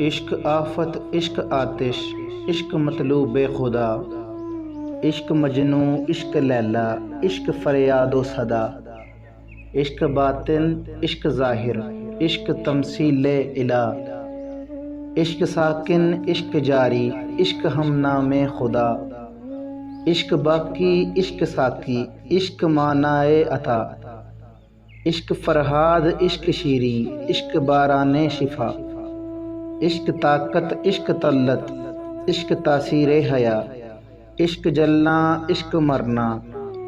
इश्क आफत, इश्क आतिश, इश्क मतलूब खुदा, इश्क मजनू, इश्क लैला, इश्क फरियादो सदा, इश्क बातिन, इश्क ज़ाहिर, इश्क तमसीले इला, इश्क साकिन, इश्क जारी, इश्क हमनामे खुदा, इश्क बाकी, इश्क साकी, इश्क मानाए अता, इश्क फरहाद, इश्क शीरी, इश्क बाराने शिफा, इश्क ताकत, इश्क तल्लत, इश्क तासीरे हया, इश्क जलना, इश्क मरना,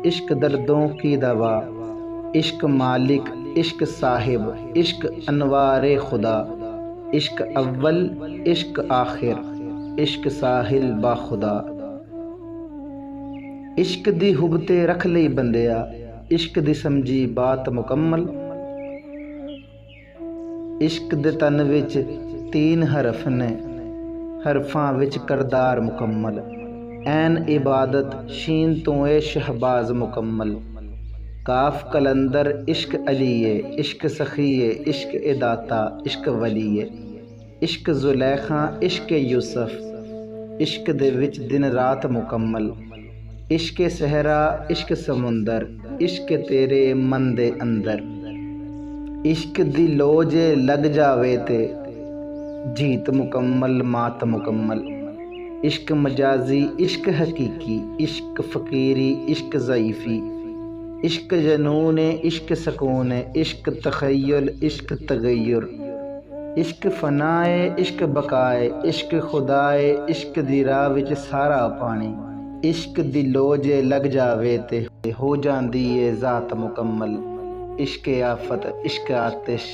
इश्क दर्दों की दवा, इश्क मालिक, इश्क साहिब, इश्क अनवारे खुदा, इश्क अव्वल, इश्क आखिर, इश्क साहिल बाखुदा। इश्क दी हुबते रख लई बंदिया, इश्क दी समझी बात मुकम्मल। इश्क दे तन विच 3 हरफ ने, हरफां विच करदार मुकम्मल। ऐन इबादत शीन तो ए शहबाज मुकम्मल। काफ कलंदर इश्क अलीए, इश्क सखीए, इश्क इदाता, इश्क वलीए, इश्क जुलैखा, इश्क यूसुफ, इश्क दे विच दिन रात मुकम्मल। इश्क सहरा, इश्क समुंदर, इश्क तेरे मन दे अंदर। इश्क दी लोजे लग जावे ते जीत मुकम्मल, मात मुकम्मल। इश्क मजाजी, इश्क हकीकी, इश्क फ़कीरी, इश्क ज़ईफ़ी, इश्क जनून, इश्क सकून, इश्क तख़य्युल, इश्क तग़य्युर, इश्क फ़नाए, इश्क बकाए, इश्क खुदाए, इश्क दी राह विच सारा पानी। इश्क दी लोजे लग जावे ते हो जांदी ए ज़ात मुकम्मल। इश्क आफत, इश्क आतिश।